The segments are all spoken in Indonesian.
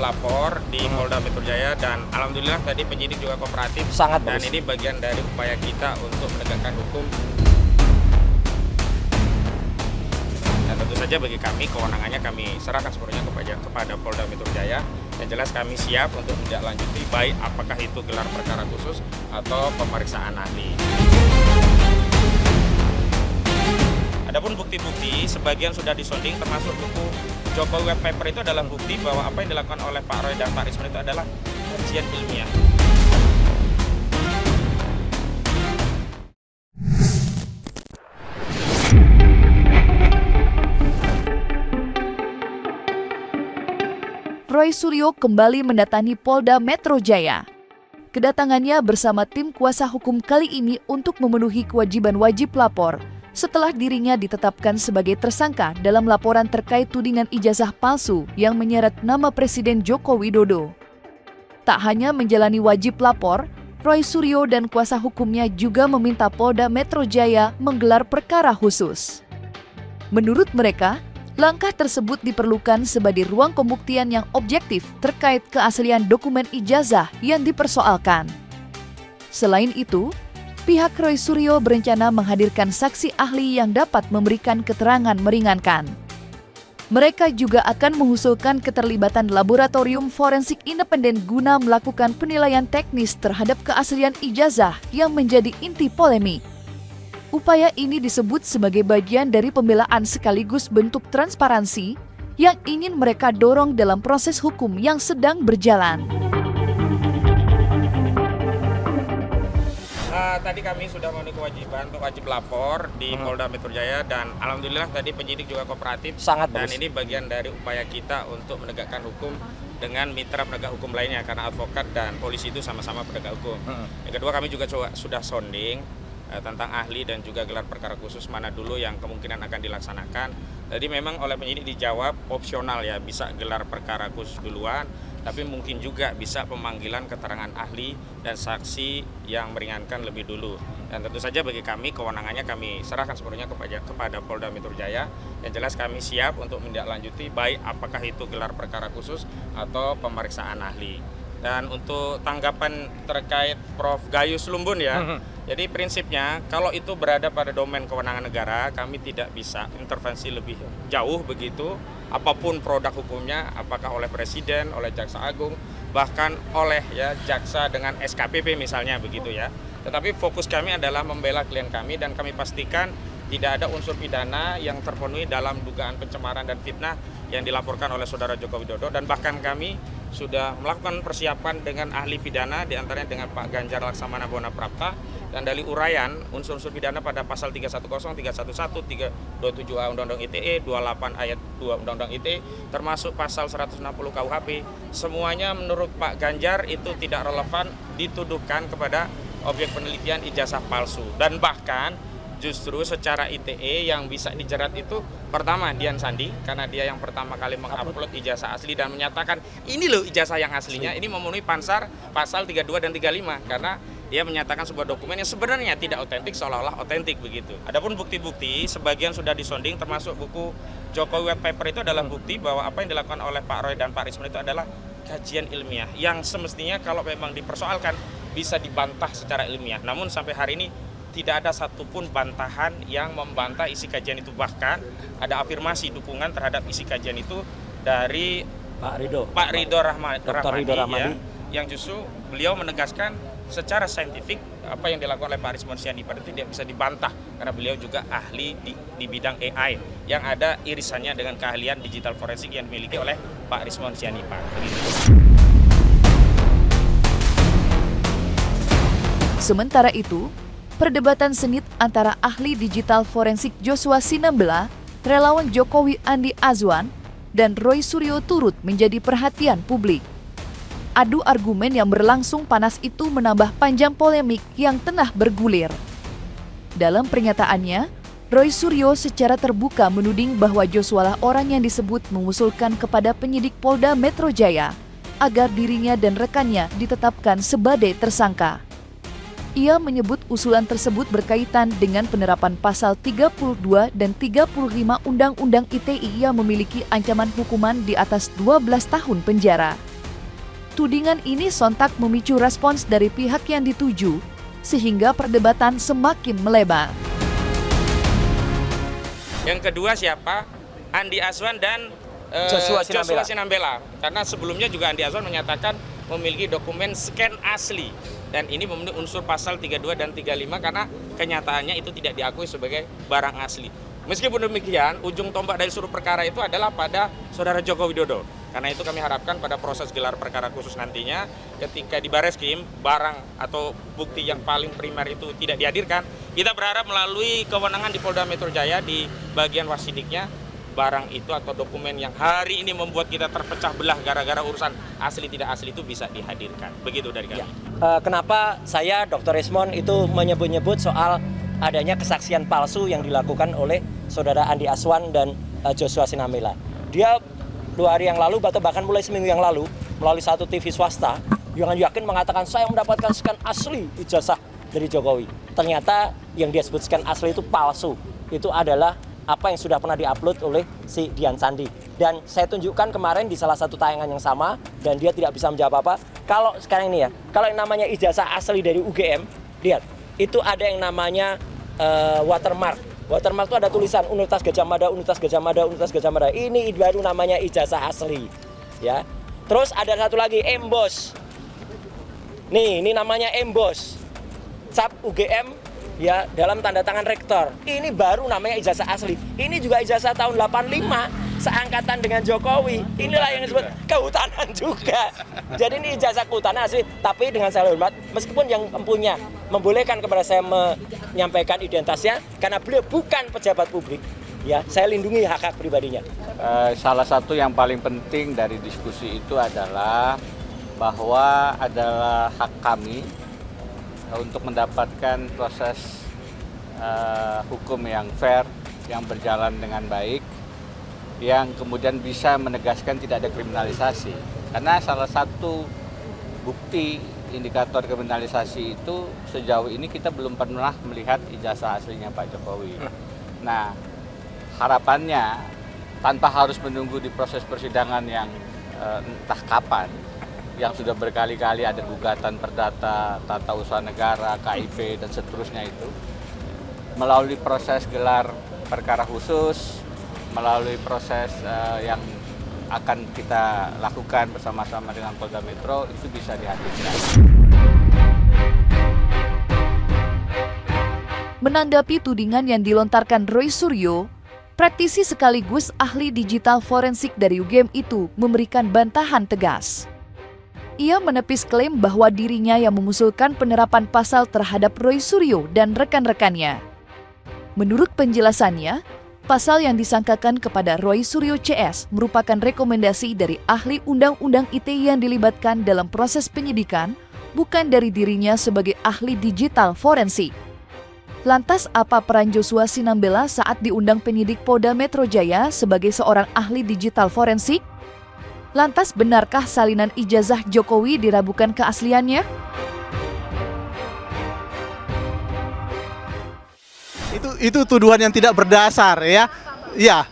lapor di Polda Metro Jaya dan alhamdulillah tadi penyidik juga kooperatif. Sangat dan bagus. ini bagian dari upaya kita untuk menegakkan hukum. Dan tentu saja bagi kami kewenangannya kami serahkan sepenuhnya kepada Polda Metro Jaya. Yang jelas kami siap untuk menindaklanjuti baik apakah itu gelar perkara khusus atau pemeriksaan ahli. Adapun bukti-bukti sebagian sudah disonding termasuk buku Jokowi White Paper itu adalah bukti bahwa apa yang dilakukan oleh Pak Roy dan Pak Risman itu adalah kajian ilmiah. Roy Suryo kembali mendatangi Polda Metro Jaya. Kedatangannya bersama tim kuasa hukum kali ini untuk memenuhi kewajiban wajib lapor setelah dirinya ditetapkan sebagai tersangka dalam laporan terkait tudingan ijazah palsu yang menyeret nama Presiden Joko Widodo. Tak hanya menjalani wajib lapor, Roy Suryo dan kuasa hukumnya juga meminta Polda Metro Jaya menggelar perkara khusus. Menurut mereka, langkah tersebut diperlukan sebagai ruang pembuktian yang objektif terkait keaslian dokumen ijazah yang dipersoalkan. Selain itu, pihak Roy Suryo berencana menghadirkan saksi ahli yang dapat memberikan keterangan meringankan. Mereka juga akan mengusulkan keterlibatan laboratorium forensik independen guna melakukan penilaian teknis terhadap keaslian ijazah yang menjadi inti polemik. Upaya ini disebut sebagai bagian dari pembelaan sekaligus bentuk transparansi yang ingin mereka dorong dalam proses hukum yang sedang berjalan. Tadi kami sudah memenuhi kewajiban untuk wajib lapor di Polda Metro Jaya dan alhamdulillah tadi penyidik juga kooperatif. Sangat dan bagus. ini bagian dari upaya kita untuk menegakkan hukum dengan mitra penegak hukum lainnya karena advokat dan polisi itu sama-sama penegak hukum. Yang kedua kami juga sudah sounding tentang ahli dan juga gelar perkara khusus mana dulu yang kemungkinan akan dilaksanakan. Jadi memang oleh penyidik dijawab opsional ya, bisa gelar perkara khusus duluan, tapi mungkin juga bisa pemanggilan keterangan ahli dan saksi yang meringankan lebih dulu. Dan tentu saja bagi kami kewenangannya kami serahkan sepenuhnya kepada Polda Metro Jaya. Yang jelas kami siap untuk menindaklanjuti baik apakah itu gelar perkara khusus atau pemeriksaan ahli. Dan untuk tanggapan terkait Prof. Gayus Lumbun ya, jadi prinsipnya kalau itu berada pada domain kewenangan negara, kami tidak bisa intervensi lebih jauh begitu, apapun produk hukumnya, apakah oleh Presiden, oleh Jaksa Agung, bahkan oleh ya jaksa dengan SKPP misalnya begitu ya. Tetapi fokus kami adalah membela klien kami dan kami pastikan tidak ada unsur pidana yang terpenuhi dalam dugaan pencemaran dan fitnah yang dilaporkan oleh Saudara Joko Widodo, dan bahkan kami sudah melakukan persiapan dengan ahli pidana diantaranya dengan Pak Ganjar Laksamana Buwana Prapta, dan dari uraian unsur-unsur pidana pada pasal 310, 311, 327A Undang-Undang ITE, 28 ayat 2 Undang-Undang ITE, termasuk pasal 160 KUHP, semuanya menurut Pak Ganjar itu tidak relevan dituduhkan kepada objek penelitian ijazah palsu. Dan bahkan justru secara ITE yang bisa dijerat itu pertama Dian Sandi, karena dia yang pertama kali mengupload ijazah asli dan menyatakan ini loh ijazah yang aslinya, ini memenuhi Pansar pasal 32 dan 35 karena dia menyatakan sebuah dokumen yang sebenarnya tidak otentik seolah-olah otentik begitu. Adapun bukti-bukti sebagian sudah disonding termasuk buku Jokowi White Paper itu adalah bukti bahwa apa yang dilakukan oleh Pak Roy dan Pak Risman itu adalah kajian ilmiah yang semestinya kalau memang dipersoalkan bisa dibantah secara ilmiah. Namun sampai hari ini tidak ada satupun bantahan yang membantah isi kajian itu. Bahkan ada afirmasi dukungan terhadap isi kajian itu dari Pak Ridho Rahmadi ya, yang justru beliau menegaskan secara saintifik apa yang dilakukan oleh Pak Risman Sianipar itu tidak bisa dibantah karena beliau juga ahli di bidang AI yang ada irisannya dengan keahlian digital forensik yang dimiliki oleh Pak Risman Sianipar. Sementara itu, perdebatan sengit antara ahli digital forensik Joshua Sinambela, relawan Jokowi Andi Azwan, dan Roy Suryo turut menjadi perhatian publik. Adu argumen yang berlangsung panas itu menambah panjang polemik yang tengah bergulir. Dalam pernyataannya, Roy Suryo secara terbuka menuding bahwa Joshua lah orang yang disebut mengusulkan kepada penyidik Polda Metro Jaya agar dirinya dan rekannya ditetapkan sebagai tersangka. Ia menyebut usulan tersebut berkaitan dengan penerapan pasal 32 dan 35 Undang-Undang ITE yang memiliki ancaman hukuman di atas 12 tahun penjara. Tudingan ini sontak memicu respons dari pihak yang dituju, sehingga perdebatan semakin melebar. Yang kedua siapa? Andi Azwan dan Joshua Sinambela. Karena sebelumnya juga Andi Azwan menyatakan memiliki dokumen scan asli. Dan ini memenuhi unsur pasal 32 dan 35 karena kenyataannya itu tidak diakui sebagai barang asli. Meskipun demikian, ujung tombak dari seluruh perkara itu adalah pada Saudara Joko Widodo. Karena itu kami harapkan pada proses gelar perkara khusus nantinya, ketika di Bareskrim, barang atau bukti yang paling primer itu tidak dihadirkan, kita berharap melalui kewenangan di Polda Metro Jaya di bagian wasidiknya, barang itu atau dokumen yang hari ini membuat kita terpecah belah gara-gara urusan asli tidak asli itu bisa dihadirkan. Begitu dari kami. Kenapa saya, Dr. Resmond, itu menyebut-nyebut soal adanya kesaksian palsu yang dilakukan oleh Saudara Andi Azwan dan Joshua Sinambela. Dia 2 hari yang lalu atau bahkan mulai seminggu yang lalu melalui satu TV swasta yang yakin mengatakan saya mendapatkan scan asli ijazah dari Jokowi. Ternyata yang dia sebut scan asli itu palsu. Itu adalah apa yang sudah pernah diupload oleh si Dian Sandi. Dan saya tunjukkan kemarin di salah satu tayangan yang sama dan dia tidak bisa menjawab apa. Kalau sekarang ini ya, kalau yang namanya ijazah asli dari UGM, lihat, itu ada yang namanya watermark. Watermark itu ada tulisan Universitas Gadjah Mada, Universitas Gadjah Mada, Universitas Gadjah Mada. Ini baru namanya ijazah asli, ya. Terus ada satu lagi emboss. Nih, ini namanya emboss. Cap UGM ya dalam tanda tangan rektor. Ini baru namanya ijazah asli. Ini juga ijazah tahun 85 seangkatan dengan Jokowi. Inilah yang disebut kehutanan juga. Jadi ini ijazah kehutanan asli, tapi dengan saya hormat, meskipun yang empunya membolehkan kepada saya menyampaikan identitasnya, karena beliau bukan pejabat publik, ya saya lindungi hak-hak pribadinya. Salah satu yang paling penting dari diskusi itu adalah bahwa adalah hak kami untuk mendapatkan proses hukum yang fair, yang berjalan dengan baik, yang kemudian bisa menegaskan tidak ada kriminalisasi. Karena salah satu bukti indikator kriminalisasi itu sejauh ini kita belum pernah melihat ijazah aslinya Pak Jokowi. Nah, harapannya tanpa harus menunggu di proses persidangan yang entah kapan, yang sudah berkali-kali ada gugatan perdata, tata usaha negara, KIP, dan seterusnya itu, melalui proses gelar perkara khusus, melalui proses yang akan kita lakukan bersama-sama dengan Polda Metro, itu bisa dihadirkan. Menanggapi tudingan yang dilontarkan Roy Suryo, praktisi sekaligus ahli digital forensik dari UGM itu memberikan bantahan tegas. Ia menepis klaim bahwa dirinya yang mengusulkan penerapan pasal terhadap Roy Suryo dan rekan-rekannya. Menurut penjelasannya, pasal yang disangkakan kepada Roy Suryo CS merupakan rekomendasi dari ahli undang-undang ITE yang dilibatkan dalam proses penyidikan, bukan dari dirinya sebagai ahli digital forensik. Lantas apa peran Joshua Sinambela saat diundang penyidik Polda Metro Jaya sebagai seorang ahli digital forensik? Lantas benarkah salinan ijazah Jokowi diragukan keasliannya? Itu tuduhan yang tidak berdasar ya. Ya,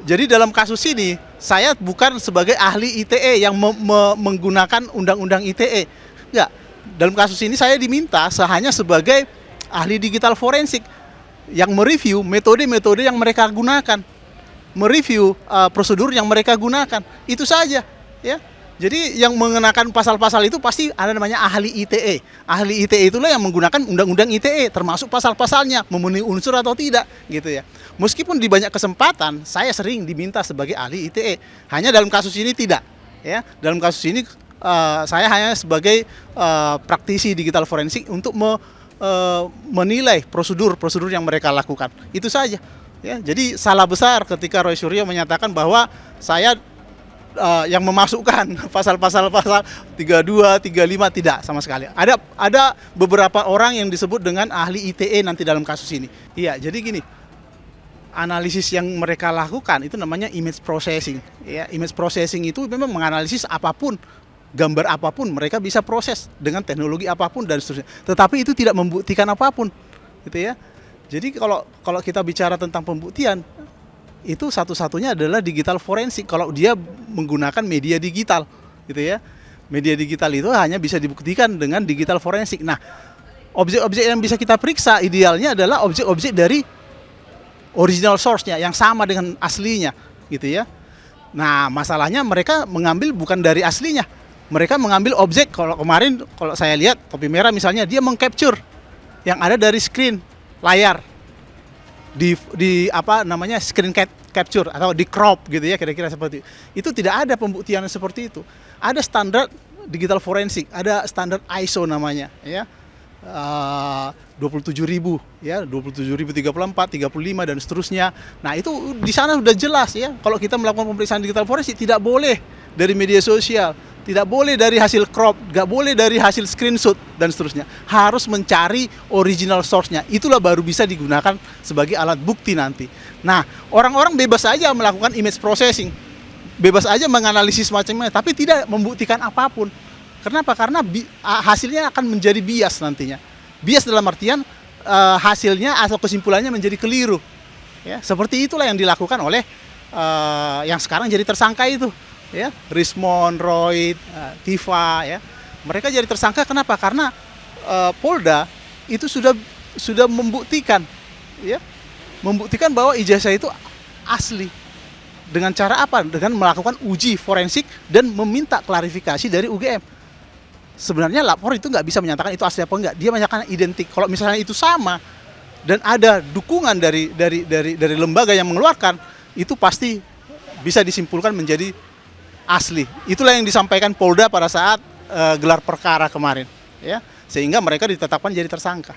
jadi dalam kasus ini saya bukan sebagai ahli ITE yang menggunakan undang-undang ITE. Enggak. Dalam kasus ini saya diminta hanya sebagai ahli digital forensik yang mereview metode-metode yang mereka gunakan, mereview prosedur yang mereka gunakan. Itu saja, ya. Jadi yang mengenakan pasal-pasal itu pasti ada namanya ahli ITE. Ahli ITE itulah yang menggunakan undang-undang ITE, termasuk pasal-pasalnya, memenuhi unsur atau tidak, gitu ya. Meskipun di banyak kesempatan saya sering diminta sebagai ahli ITE, hanya dalam kasus ini tidak, ya. Dalam kasus ini saya hanya sebagai praktisi digital forensik untuk menilai prosedur yang mereka lakukan. Itu saja, ya. Jadi salah besar ketika Roy Suryo menyatakan bahwa saya yang memasukkan pasal-pasal 32, 35, tidak sama sekali. Ada beberapa orang yang disebut dengan ahli ITE nanti dalam kasus ini. Iya, jadi gini, analisis yang mereka lakukan itu namanya image processing. Ya, image processing itu memang menganalisis apapun, gambar apapun mereka bisa proses dengan teknologi apapun dan seterusnya. Tetapi itu tidak membuktikan apapun, gitu ya. Jadi kalau kita bicara tentang pembuktian, itu satu-satunya adalah digital forensik kalau dia menggunakan media digital, gitu ya. Media digital itu hanya bisa dibuktikan dengan digital forensik. Nah, objek-objek yang bisa kita periksa idealnya adalah objek-objek dari original source-nya yang sama dengan aslinya, gitu ya. Nah, masalahnya mereka mengambil bukan dari aslinya. Mereka mengambil objek, kalau kemarin kalau saya lihat Topi Merah misalnya, dia mengcapture yang ada dari screen layar. Di apa namanya, screen capture atau di crop gitu ya, kira-kira seperti itu. Itu tidak ada pembuktian seperti itu. Ada standar digital forensik, ada standar ISO namanya ya. 27.000 ya, 27.034, 35 dan seterusnya. Nah, itu di sana sudah jelas ya. Kalau kita melakukan pemeriksaan digital forensik tidak boleh dari media sosial, tidak boleh dari hasil crop, nggak boleh dari hasil screenshot dan seterusnya. Harus mencari original source-nya. Itulah baru bisa digunakan sebagai alat bukti nanti. Nah, orang-orang bebas aja melakukan image processing, bebas aja menganalisis macamnya, tapi tidak membuktikan apapun. Kenapa? Karena hasilnya akan menjadi bias nantinya. Bias dalam artian hasilnya atau kesimpulannya menjadi keliru. Ya, seperti itulah yang dilakukan oleh yang sekarang jadi tersangka itu. Ya, Rismon, Roy, Tifa, ya, mereka jadi tersangka. Kenapa? Karena Polda itu sudah membuktikan, ya, membuktikan bahwa ijazah itu asli. Dengan cara apa? Dengan melakukan uji forensik dan meminta klarifikasi dari UGM. Sebenarnya lapor itu nggak bisa menyatakan itu asli apa enggak. Dia menyatakan identik. Kalau misalnya itu sama dan ada dukungan dari lembaga yang mengeluarkan, itu pasti bisa disimpulkan menjadi asli. Itulah yang disampaikan Polda pada saat gelar perkara kemarin, ya, sehingga mereka ditetapkan jadi tersangka.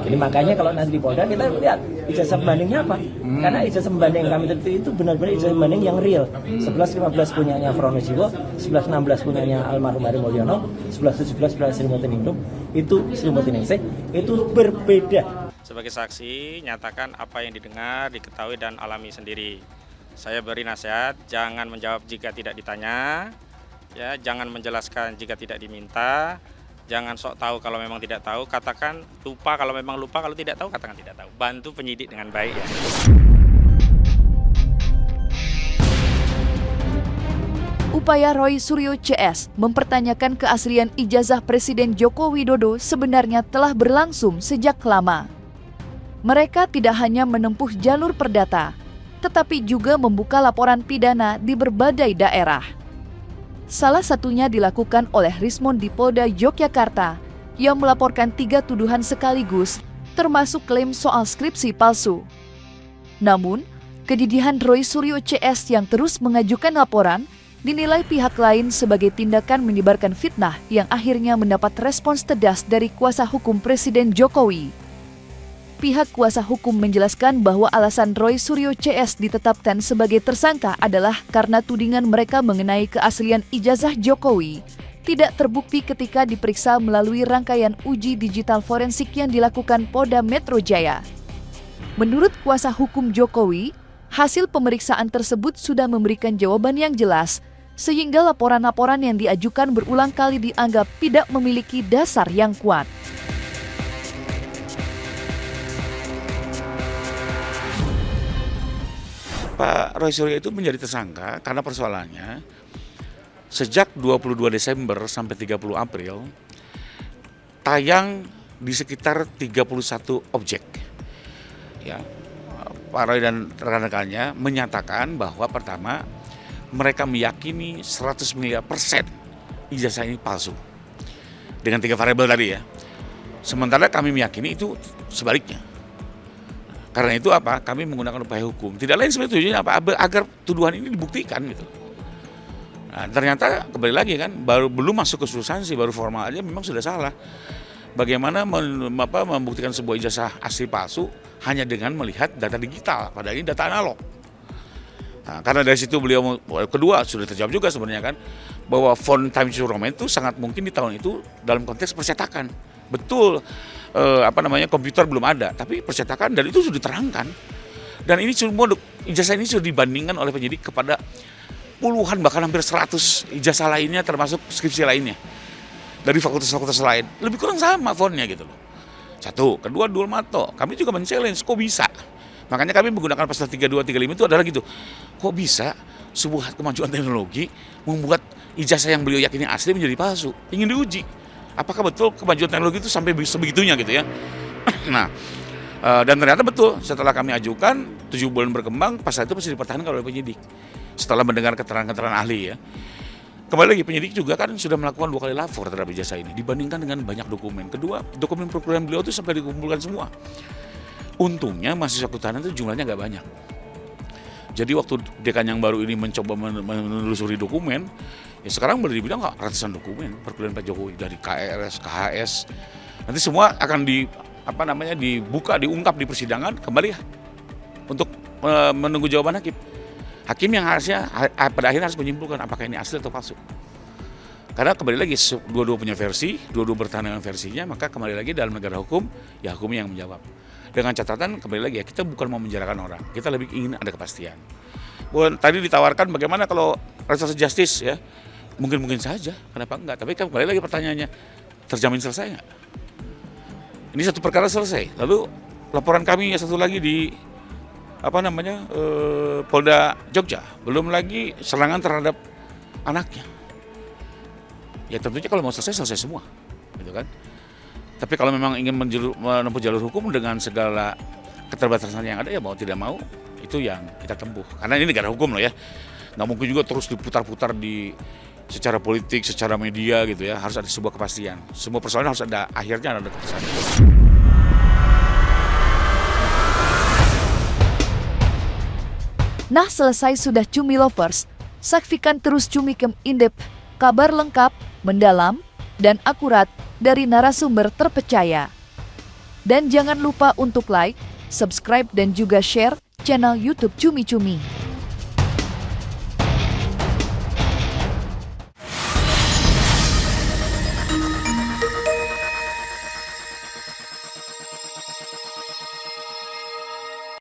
Jadi makanya kalau nanti di Polda kita lihat ijazah pembandingnya apa. Karena ijazah pembanding yang kami teliti itu benar-benar ijazah pembanding yang real. 11-15 punyanya Fronojiwo, 11-16 punyanya almarhum Hari Mulyono, 11-17 punya Sri Mutiningrum, itu Sri Mutiningsih, itu berbeda. Sebagai saksi, nyatakan apa yang didengar, diketahui dan alami sendiri. Saya beri nasihat, jangan menjawab jika tidak ditanya, ya, jangan menjelaskan jika tidak diminta. Jangan sok tahu kalau memang tidak tahu, katakan lupa kalau memang lupa, kalau tidak tahu katakan tidak tahu. Bantu penyidik dengan baik ya. Upaya Roy Suryo CS mempertanyakan keaslian ijazah Presiden Joko Widodo sebenarnya telah berlangsung sejak lama. Mereka tidak hanya menempuh jalur perdata, tetapi juga membuka laporan pidana di berbagai daerah. Salah satunya dilakukan oleh Rismon di Polda Yogyakarta yang melaporkan 3 tuduhan sekaligus, termasuk klaim soal skripsi palsu. Namun, kedidihan Roy Suryo CS yang terus mengajukan laporan dinilai pihak lain sebagai tindakan menyebarkan fitnah yang akhirnya mendapat respons tegas dari kuasa hukum Presiden Jokowi. Pihak kuasa hukum menjelaskan bahwa alasan Roy Suryo CS ditetapkan sebagai tersangka adalah karena tudingan mereka mengenai keaslian ijazah Jokowi tidak terbukti ketika diperiksa melalui rangkaian uji digital forensik yang dilakukan Polda Metro Jaya. Menurut kuasa hukum Jokowi, hasil pemeriksaan tersebut sudah memberikan jawaban yang jelas, sehingga laporan-laporan yang diajukan berulang kali dianggap tidak memiliki dasar yang kuat. Pak Roy Suryo itu menjadi tersangka karena persoalannya sejak 22 Desember sampai 30 April tayang di sekitar 31 objek. Ya, Pak Roy dan rekan-rekannya menyatakan bahwa pertama mereka meyakini 100 miliar % ijazah ini palsu dengan 3 variabel tadi ya. Sementara kami meyakini itu sebaliknya. Karena itu apa? Kami menggunakan upaya hukum. Tidak lain sebenarnya tujuannya apa? Agar tuduhan ini dibuktikan gitu. Nah, ternyata kembali lagi kan, belum masuk ke substansi, baru formal aja memang sudah salah. Bagaimana membuktikan sebuah ijazah asli palsu hanya dengan melihat data digital, padahal ini data analog. Nah, karena dari situ beliau kedua sudah terjawab juga sebenarnya kan, bahwa font Times New Roman itu sangat mungkin di tahun itu dalam konteks percetakan. Betul. Komputer belum ada, tapi percetakan dan itu sudah diterangkan. Dan ini semua ijazah ini sudah dibandingkan oleh penyidik kepada puluhan bahkan hampir 100 ijazah lainnya termasuk skripsi lainnya dari fakultas-fakultas lain. Lebih kurang sama fontnya gitu loh. Satu, kedua dual mato. Kami juga men-challenge kok bisa. Makanya kami menggunakan pasal 32, 35 itu adalah gitu. Kok bisa sebuah kemajuan teknologi membuat ijazah yang beliau yakini asli menjadi palsu? Ingin diuji. Apakah betul kemajuan teknologi itu sampai sebegitunya gitu ya? Nah, dan ternyata betul setelah kami ajukan 7 bulan berkembang, pasal itu masih dipertahankan oleh penyidik. Setelah mendengar keterangan-keterangan ahli ya. Kembali lagi penyidik juga kan sudah melakukan 2 kali lapor terhadap ijazah ini dibandingkan dengan banyak dokumen. Kedua, dokumen prokuran beliau itu sampai dikumpulkan semua. Untungnya mahasiswa kehutanan itu jumlahnya nggak banyak. Jadi waktu dekan yang baru ini mencoba menelusuri dokumen, ya sekarang boleh dibilang nggak ratusan dokumen perkuliahan Pak Jokowi dari KRS, KHS. Nanti semua akan dibuka, diungkap di persidangan kembali untuk menunggu jawaban hakim. Hakim yang harusnya pada akhirnya harus menyimpulkan apakah ini asli atau palsu. Karena kembali lagi dua-dua punya versi, dua-dua bertahan dengan versinya, maka kembali lagi dalam negara hukum, ya hukumnya yang menjawab. Dengan catatan kembali lagi ya, kita bukan mau menjarakan orang, kita lebih ingin ada kepastian. Tadi ditawarkan bagaimana kalau restoratif justice ya, mungkin saja, kenapa enggak? Tapi kan kembali lagi pertanyaannya, terjamin selesai nggak? Ini satu perkara selesai, lalu laporan kami yang satu lagi di Polda Jogja, belum lagi serangan terhadap anaknya. Ya tentunya kalau mau selesai semua, gitu kan? Tapi kalau memang ingin menempuh jalur hukum dengan segala keterbatasan yang ada, ya mau tidak mau itu yang kita tempuh. Karena ini negara hukum loh ya, nggak mungkin juga terus diputar-putar secara politik, secara media gitu ya. Harus ada sebuah kepastian. Semua persoalan harus ada akhirnya ada kepastian. Nah, selesai sudah Cumi Lovers. Saksikan terus Cumikem In-Depth, kabar lengkap, mendalam, dan akurat dari narasumber terpercaya. Dan jangan lupa untuk like, subscribe, dan juga share channel YouTube Cumi Cumi.